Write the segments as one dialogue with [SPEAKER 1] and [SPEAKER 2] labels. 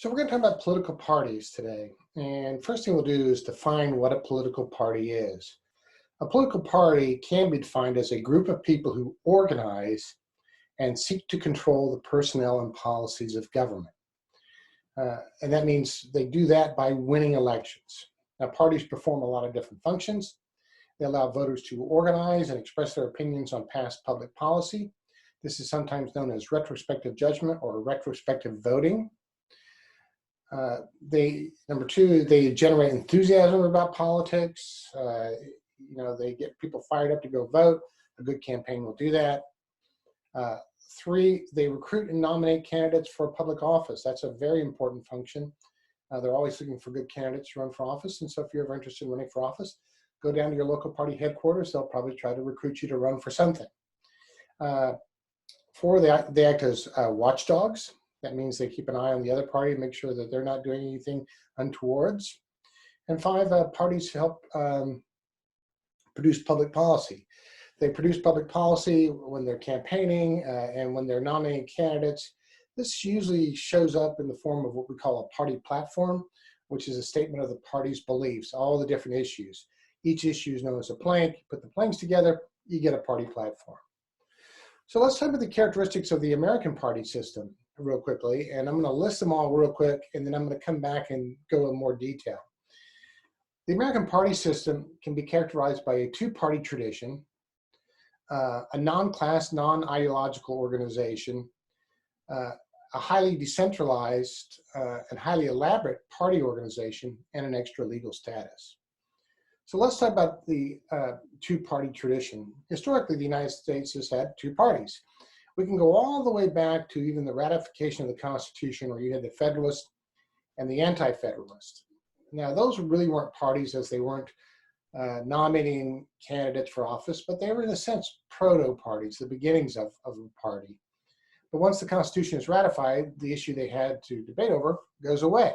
[SPEAKER 1] So we're going to talk about political parties today. And first thing we'll do is define what a political party is. A political party can be defined as a group of people who organize and seek to control the personnel and policies of government. And that means they do that by winning elections. Now, parties perform a lot of different functions. They allow voters to organize and express their opinions on past public policy. This is sometimes known as retrospective judgment or retrospective voting. Number two, they generate enthusiasm about politics. They get people fired up to go vote. A good campaign will do that. Three, they recruit and nominate candidates for public office. That's a very important function. They're always looking for good candidates to run for office. And so if you're ever interested in running for office, go down to your local party headquarters. They'll probably try to recruit you to run for something. Four, they act as watchdogs. That means they keep an eye on the other party and make sure that they're not doing anything untowards. And five, parties help produce public policy. They produce public policy when they're campaigning and when they're nominating candidates. This usually shows up in the form of what we call a party platform, which is a statement of the party's beliefs, all the different issues. Each issue is known as a plank. You put the planks together, you get a party platform. So let's talk about the characteristics of the American party system real quickly, and I'm going to list them all real quick, and then I'm going to come back and go in more detail. The American party system can be characterized by a two-party tradition, a non-class, non-ideological organization, a highly decentralized and highly elaborate party organization, and an extra legal status. So let's talk about the two-party tradition. Historically, the United States has had two parties. We can go all the way back to even the ratification of the Constitution, where you had the Federalist and the Anti-Federalist. Now, those really weren't parties, as they weren't nominating candidates for office, but they were, in a sense, proto-parties, the beginnings of a party. But once the Constitution is ratified, the issue they had to debate over goes away.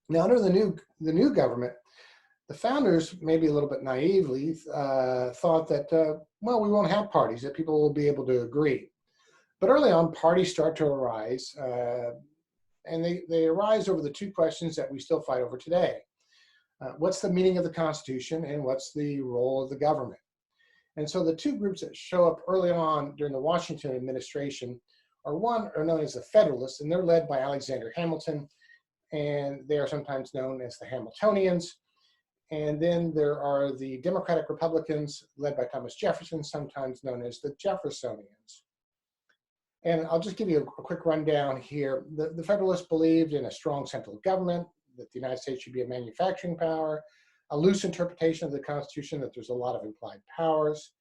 [SPEAKER 1] Now, under the new government, the founders, maybe a little bit naively, thought that, we won't have parties, that people will be able to agree. But early on, parties start to arise, and they arise over the two questions that we still fight over today. What's the meaning of the Constitution, and what's the role of the government? And so the two groups that show up early on during the Washington administration are known as the Federalists, and they're led by Alexander Hamilton, and they are sometimes known as the Hamiltonians. And then there are the Democratic Republicans led by Thomas Jefferson, sometimes known as the Jeffersonians. And I'll just give you a quick rundown here. The Federalists believed in a strong central government, that the United States should be a manufacturing power, a loose interpretation of the Constitution, that there's a lot of implied powers,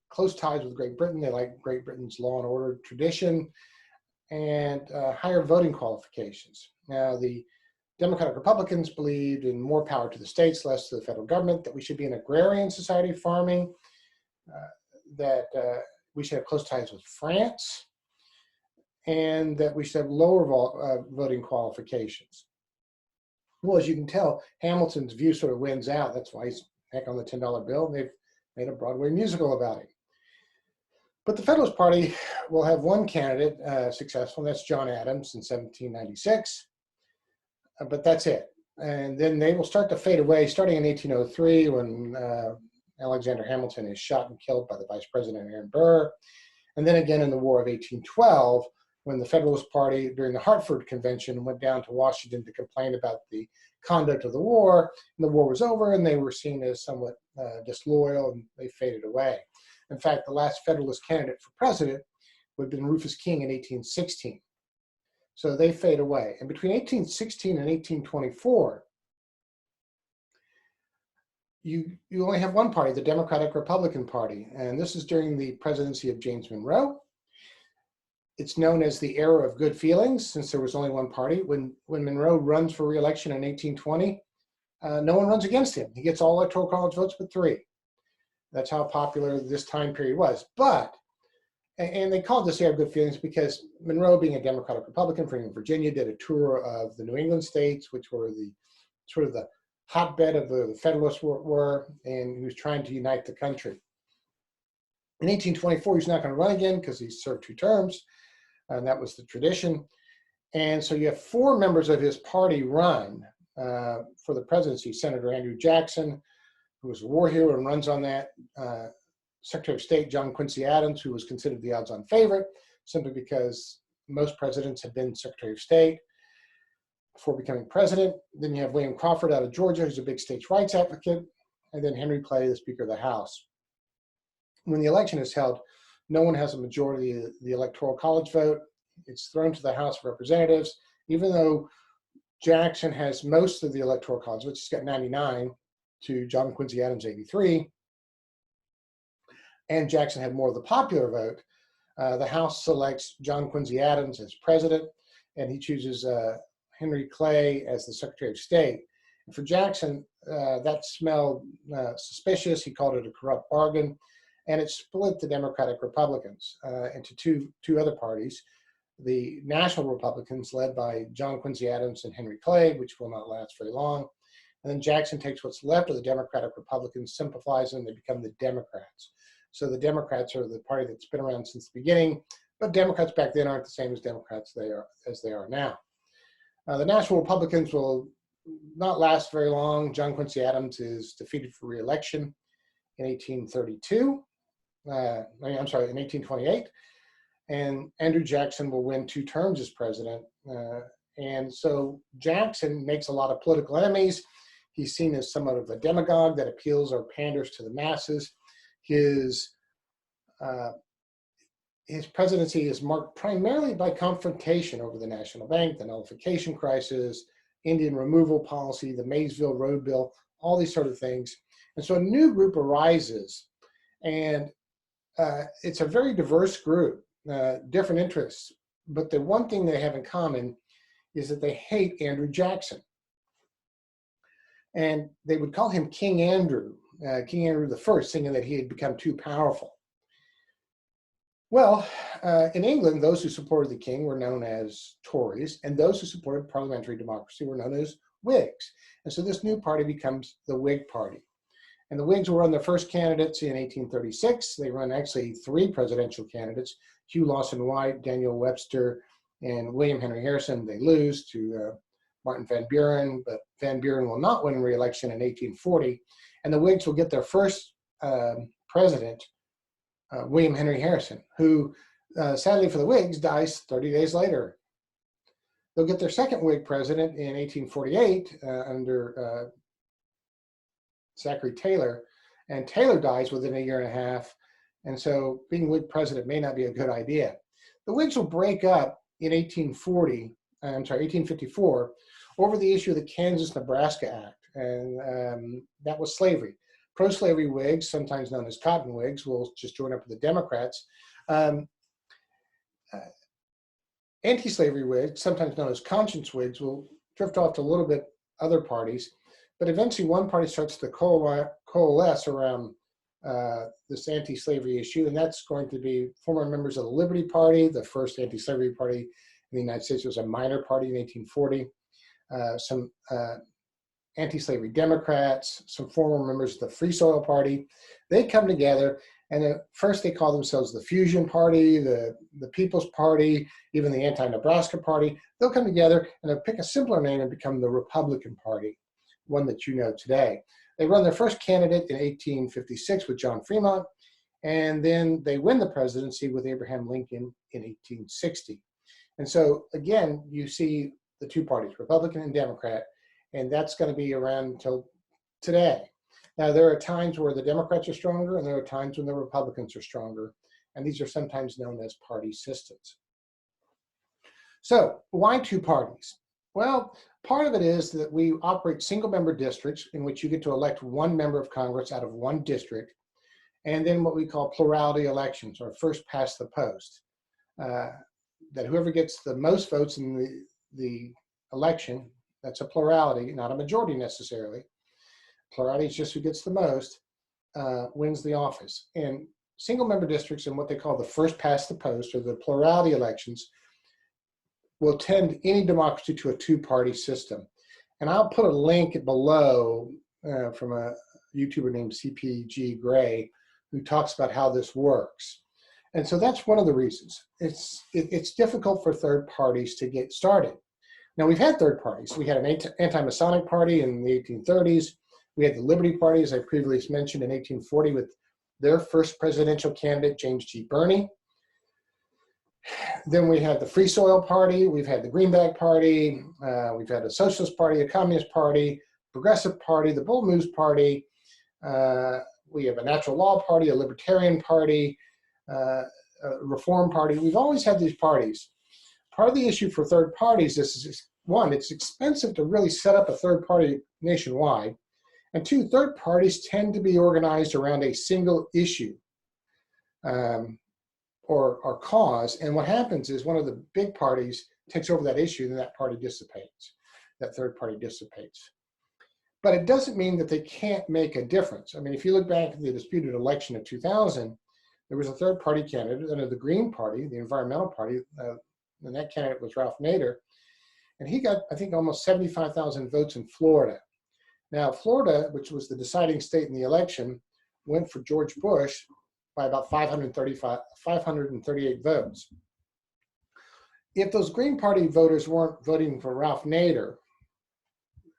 [SPEAKER 1] close ties with Great Britain. They like Great Britain's law and order tradition, and higher voting qualifications. Now, the Democratic Republicans believed in more power to the states, less to the federal government, that we should be an agrarian society, farming, that we should have close ties with France, and that we should have lower voting qualifications. Well, as you can tell, Hamilton's view sort of wins out. That's why he's back on the $10 bill, and they've made a Broadway musical about him. But the Federalist Party will have one candidate successful, and that's John Adams in 1796. But that's it. And then they will start to fade away, starting in 1803, when Alexander Hamilton is shot and killed by the Vice President Aaron Burr. And then again in the War of 1812, when the Federalist Party, during the Hartford Convention, went down to Washington to complain about the conduct of the war. And the war was over, and they were seen as somewhat disloyal, and they faded away. In fact, the last Federalist candidate for president would have been Rufus King in 1816. So they fade away. And between 1816 and 1824, you only have one party, the Democratic Republican Party. And this is during the presidency of James Monroe. It's known as the era of good feelings, since there was only one party. When Monroe runs for re-election in 1820, no one runs against him. He gets all electoral college votes but 3. That's how popular this time period was. And they called this era of good feelings because Monroe, being a Democratic Republican from Virginia, did a tour of the New England states, which were the hotbed of the Federalists were, and he was trying to unite the country. In 1824, he's not going to run again because he served 2 terms, and that was the tradition. And so you have 4 members of his party run for the presidency. Senator Andrew Jackson, who was a war hero and runs on that. Secretary of State John Quincy Adams, who was considered the odds-on favorite, simply because most presidents had been Secretary of State before becoming president. Then you have William Crawford out of Georgia, who's a big states' rights advocate, and then Henry Clay, the Speaker of the House. When the election is held, no one has a majority of the Electoral College vote. It's thrown to the House of Representatives, even though Jackson has most of the Electoral College, which he's got 99 to John Quincy Adams' 83. And Jackson had more of the popular vote. The House selects John Quincy Adams as president, and he chooses Henry Clay as the Secretary of State. And for Jackson, that smelled suspicious. He called it a corrupt bargain, and it split the Democratic Republicans into two other parties. The National Republicans, led by John Quincy Adams and Henry Clay, which will not last very long. And then Jackson takes what's left of the Democratic Republicans, simplifies them, they become the Democrats. So the Democrats are the party that's been around since the beginning, but Democrats back then aren't the same as Democrats as they are now. The National Republicans will not last very long. John Quincy Adams is defeated for re-election in 1832. In 1828. And Andrew Jackson will win 2 terms as president. And so Jackson makes a lot of political enemies. He's seen as somewhat of a demagogue that appeals or panders to the masses. His presidency is marked primarily by confrontation over the National Bank, the nullification crisis, Indian removal policy, the Maysville Road Bill, all these sort of things. And so a new group arises, and it's a very diverse group, different interests. But the one thing they have in common is that they hate Andrew Jackson. And they would call him King Andrew I, thinking that he had become too powerful. Well, in England, those who supported the king were known as Tories, and those who supported parliamentary democracy were known as Whigs. And so this new party becomes the Whig Party. And the Whigs will run their first candidates in 1836. They run actually 3 presidential candidates, Hugh Lawson White, Daniel Webster, and William Henry Harrison. They lose to Martin Van Buren, but Van Buren will not win re-election in 1840. And the Whigs will get their first president, William Henry Harrison, who sadly for the Whigs dies 30 days later. They'll get their second Whig president in 1848 under Zachary Taylor, and Taylor dies within a year and a half, and so being Whig president may not be a good idea. The Whigs will break up in 1854, over the issue of the Kansas-Nebraska Act, and that was slavery. Pro-slavery Whigs, sometimes known as Cotton Whigs, will just join up with the Democrats. Anti-slavery Whigs, sometimes known as conscience Whigs, will drift off to a little bit other parties, but eventually one party starts to coalesce around this anti-slavery issue, and that's going to be former members of the Liberty Party. The first anti-slavery party in the United States was a minor party in 1840. Some anti-slavery Democrats, some former members of the Free Soil Party. They come together, and at first they call themselves the Fusion Party, the People's Party, even the Anti-Nebraska Party. They'll come together and they'll pick a simpler name and become the Republican Party, one that you know today. They run their first candidate in 1856 with John Fremont, and then they win the presidency with Abraham Lincoln in 1860. And so again, you see the 2 parties, Republican and Democrat, and that's going to be around until today. Now, there are times where the Democrats are stronger, and there are times when the Republicans are stronger, and these are sometimes known as party systems. So, why 2 parties? Well, part of it is that we operate single-member districts in which you get to elect 1 member of Congress out of 1 district, and then what we call plurality elections, or first past the post. That whoever gets the most votes in the election, that's a plurality, not a majority necessarily. Plurality is just who gets the most, wins the office. And single-member districts and what they call the first past the post, or the plurality elections, will tend any democracy to a 2-party system. And I'll put a link below from a YouTuber named CPG Gray, who talks about how this works. And so that's one of the reasons. It's difficult for third parties to get started. Now, we've had third parties. We had an anti-Masonic party in the 1830s. We had the Liberty Party, as I previously mentioned, in 1840 with their first presidential candidate, James G. Birney. Then we had the Free Soil Party. We've had the Greenback Party. We've had a Socialist Party, a Communist Party, Progressive Party, the Bull Moose Party. We have a Natural Law Party, a Libertarian Party, a Reform Party. We've always had these parties. Part of the issue for third parties is, one, it's expensive to really set up a third party nationwide. And two, third parties tend to be organized around a single issue or cause. And what happens is one of the big parties takes over that issue, then that party dissipates. That third party dissipates. But it doesn't mean that they can't make a difference. I mean, if you look back at the disputed election of 2000, there was a third party candidate under the Green Party, the Environmental Party, and that candidate was Ralph Nader. And he got, I think, almost 75,000 votes in Florida. Now, Florida, which was the deciding state in the election, went for George Bush by about 538 votes. If those Green Party voters weren't voting for Ralph Nader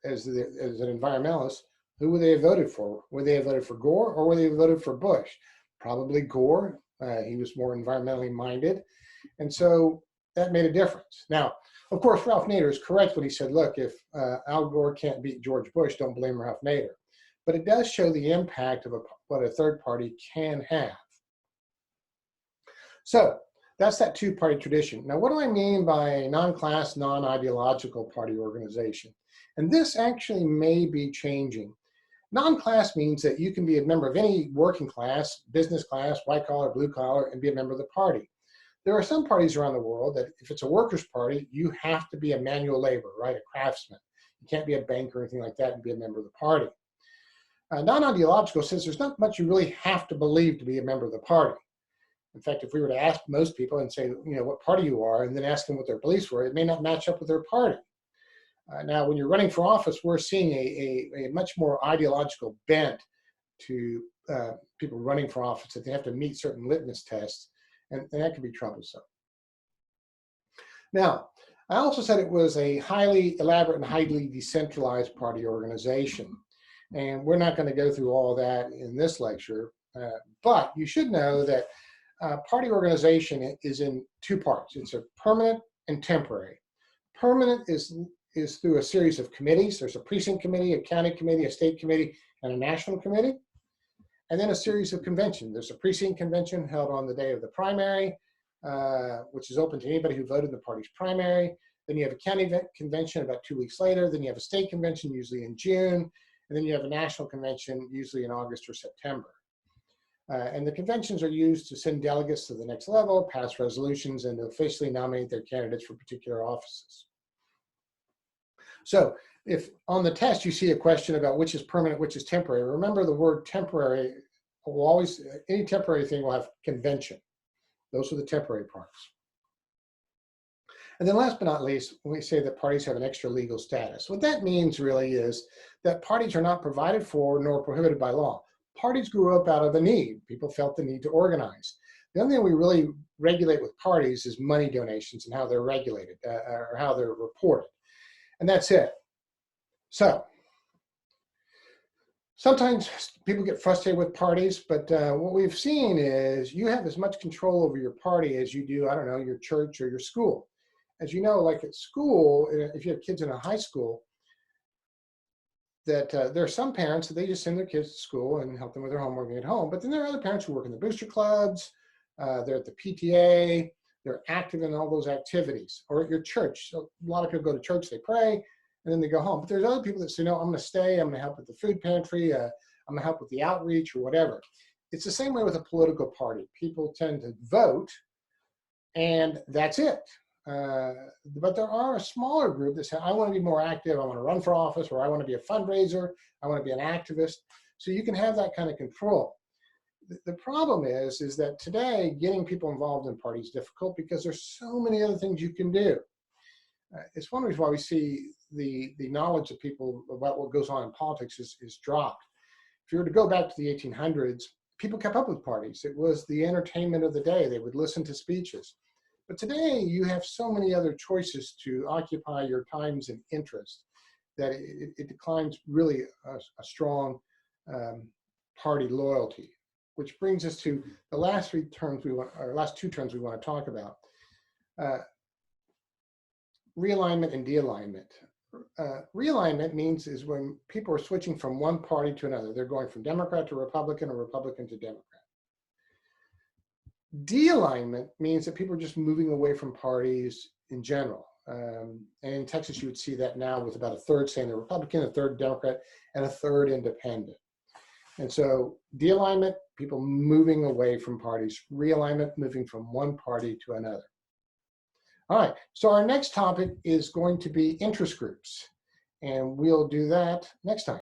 [SPEAKER 1] as an environmentalist, who would they have voted for? Would they have voted for Gore or would they have voted for Bush? Probably Gore. He was more environmentally minded. And so that made a difference. Now, of course, Ralph Nader is correct when he said, look, if Al Gore can't beat George Bush, don't blame Ralph Nader. But it does show the impact of what a third party can have. So that's that two-party tradition. Now, what do I mean by a non-class, non-ideological party organization? And this actually may be changing. Non-class means that you can be a member of any working class, business class, white collar, blue collar, and be a member of the party. There are some parties around the world that if it's a workers' party, you have to be a manual labor, right? A craftsman. You can't be a banker or anything like that and be a member of the party. Non-ideological says there's not much you really have to believe to be a member of the party. In fact, if we were to ask most people and say, you know, what party you are, and then ask them what their beliefs were, it may not match up with their party. Now, when you're running for office, we're seeing a much more ideological bent to people running for office, that they have to meet certain litmus tests. And that can be troublesome. Now, I also said it was a highly elaborate and highly decentralized party organization. And we're not going to go through all that in this lecture, but you should know that party organization is in two parts. It's a permanent and temporary. Permanent is through a series of committees. There's a precinct committee, a county committee, a state committee, and a national committee. And then a series of conventions. There's a precinct convention held on the day of the primary, which is open to anybody who voted in the party's primary. Then you have a county convention about 2 weeks later. Then you have a state convention, usually in June. And then you have a national convention, usually in August or September. And the conventions are used to send delegates to the next level, pass resolutions, and officially nominate their candidates for particular offices. So if on the test you see a question about which is permanent, which is temporary, remember the word temporary will always, any temporary thing will have convention. Those are the temporary parts. And then last but not least, we say that parties have an extra legal status. What that means really is that parties are not provided for nor prohibited by law. Parties grew up out of a need. People felt the need to organize. The only thing we really regulate with parties is money donations and how they're regulated or how they're reported. And that's it. So sometimes people get frustrated with parties, but what we've seen is you have as much control over your party as you do, I don't know, your church or your school. As you know, like at school, if you have kids in a high school, that there are some parents that they just send their kids to school and help them with their homework at home. But then there are other parents who work in the booster clubs, they're at the PTA, they're active in all those activities. Or at your church, so a lot of people go to church, they pray, and then they go home. But there's other people that say, no, I'm gonna stay, I'm gonna help with the food pantry, I'm gonna help with the outreach or whatever. It's the same way with a political party. People tend to vote, and that's it. But there are a smaller group that say, I want to be more active, I want to run for office, or I want to be a fundraiser, I want to be an activist. So you can have that kind of control. The problem is that today getting people involved in parties is difficult because there's so many other things you can do. It's one reason why we see the knowledge of people about what goes on in politics is dropped. If you were to go back to the 1800s, people kept up with parties. It was the entertainment of the day. They would listen to speeches. But today you have so many other choices to occupy your times and interest that it declines really a strong party loyalty, which brings us to the last two terms we want to talk about. Realignment and de-alignment. Realignment means is when people are switching from one party to another. They're going from Democrat to Republican or Republican to Democrat. De-alignment means that people are just moving away from parties in general. And in Texas, you would see that now with about a third saying they're Republican, a third Democrat, and a third independent. And so de-alignment, people moving away from parties. Realignment, moving from one party to another. All right, so our next topic is going to be interest groups, and we'll do that next time.